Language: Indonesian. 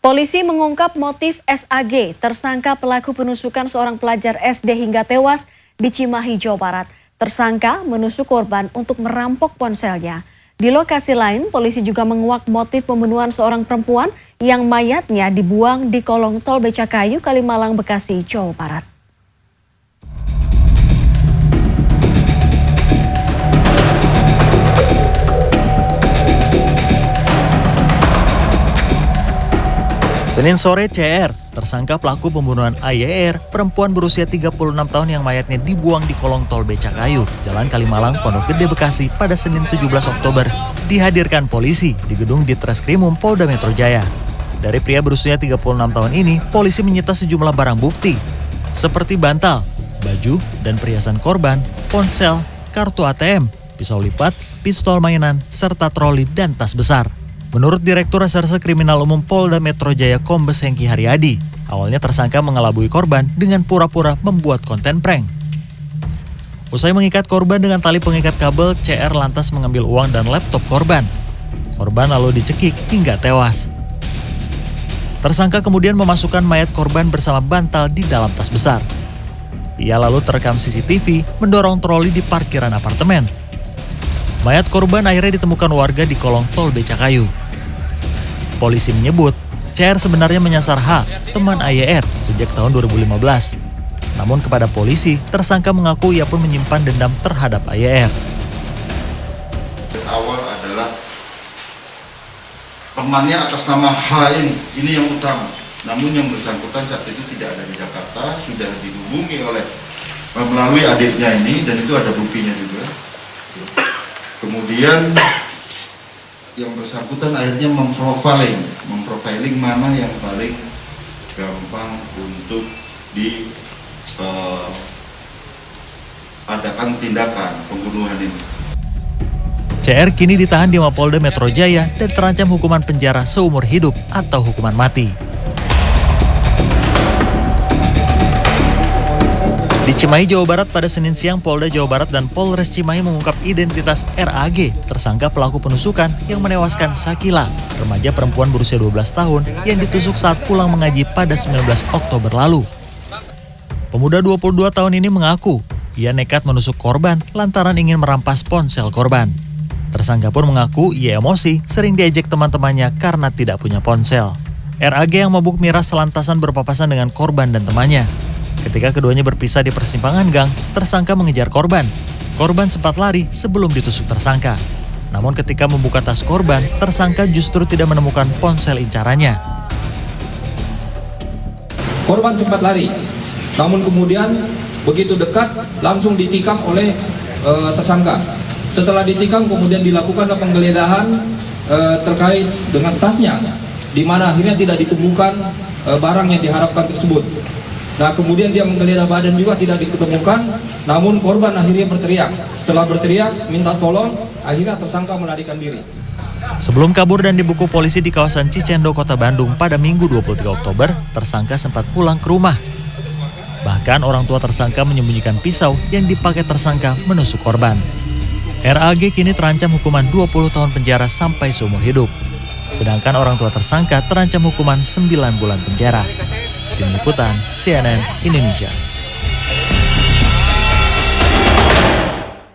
Polisi mengungkap motif SAG, tersangka pelaku penusukan seorang pelajar SD hingga tewas di Cimahi, Jawa Barat. Tersangka menusuk korban untuk merampok ponselnya. Di lokasi lain, polisi juga menguak motif pembunuhan seorang perempuan yang mayatnya dibuang di kolong tol Becakayu, Kalimalang, Bekasi, Jawa Barat. Senin sore, CR, tersangka pelaku pembunuhan AYR, perempuan berusia 36 tahun yang mayatnya dibuang di kolong tol Becakayu, Jalan Kalimalang, Pondok Gede, Bekasi pada Senin 17 Oktober, dihadirkan polisi di gedung Ditreskrimum Polda Metro Jaya. Dari pria berusia 36 tahun ini, polisi menyita sejumlah barang bukti, seperti bantal, baju, dan perhiasan korban, ponsel, kartu ATM, pisau lipat, pistol mainan, serta troli dan tas besar. Menurut Direktur Reserse Kriminal Umum Polda Metro Jaya Kombes Hengki Haryadi, awalnya tersangka mengelabui korban dengan pura-pura membuat konten prank. Usai mengikat korban dengan tali pengikat kabel, CR lantas mengambil uang dan laptop korban. Korban lalu dicekik hingga tewas. Tersangka kemudian memasukkan mayat korban bersama bantal di dalam tas besar. Ia lalu terekam CCTV mendorong troli di parkiran apartemen. Mayat korban akhirnya ditemukan warga di kolong tol Becakayu. Polisi menyebut, CR sebenarnya menyasar H, teman AYR, sejak tahun 2015. Namun kepada polisi, tersangka mengaku ia pun menyimpan dendam terhadap AYR. Awal adalah temannya atas nama H ini yang utama. Namun yang bersangkutan saat itu tidak ada di Jakarta, sudah dihubungi melalui adiknya ini, dan itu ada buktinya juga. Kemudian yang bersangkutan akhirnya memprofiling mana yang paling gampang untuk diadakan tindakan pembunuhan ini. CR kini ditahan di Mapolda Metro Jaya dan terancam hukuman penjara seumur hidup atau hukuman mati. Di Cimahi, Jawa Barat pada Senin siang, Polda Jawa Barat dan Polres Cimahi mengungkap identitas RAG, tersangka pelaku penusukan yang menewaskan Sakila, remaja perempuan berusia 12 tahun yang ditusuk saat pulang mengaji pada 19 Oktober lalu. Pemuda 22 tahun ini mengaku, ia nekat menusuk korban lantaran ingin merampas ponsel korban. Tersangka pun mengaku ia emosi sering diejek teman-temannya karena tidak punya ponsel. RAG yang mabuk miras selantasan berpapasan dengan korban dan temannya. Ketika keduanya berpisah di persimpangan gang, tersangka mengejar korban. Korban sempat lari sebelum ditusuk tersangka. Namun ketika membuka tas korban, tersangka justru tidak menemukan ponsel incarannya. Korban sempat lari, namun kemudian begitu dekat langsung ditikam oleh tersangka. Setelah ditikam kemudian dilakukan penggeledahan terkait dengan tasnya, di mana akhirnya tidak ditemukan barang yang diharapkan tersebut. Nah, kemudian dia menggeledah badan juga tidak ditemukan, namun korban akhirnya berteriak. Setelah berteriak, minta tolong, akhirnya tersangka melarikan diri. Sebelum kabur dan dibekuk polisi di kawasan Cicendo, Kota Bandung pada Minggu 23 Oktober, tersangka sempat pulang ke rumah. Bahkan orang tua tersangka menyembunyikan pisau yang dipakai tersangka menusuk korban. RAG kini terancam hukuman 20 tahun penjara sampai seumur hidup. Sedangkan orang tua tersangka terancam hukuman 9 bulan penjara. Tim Liputan CNN Indonesia.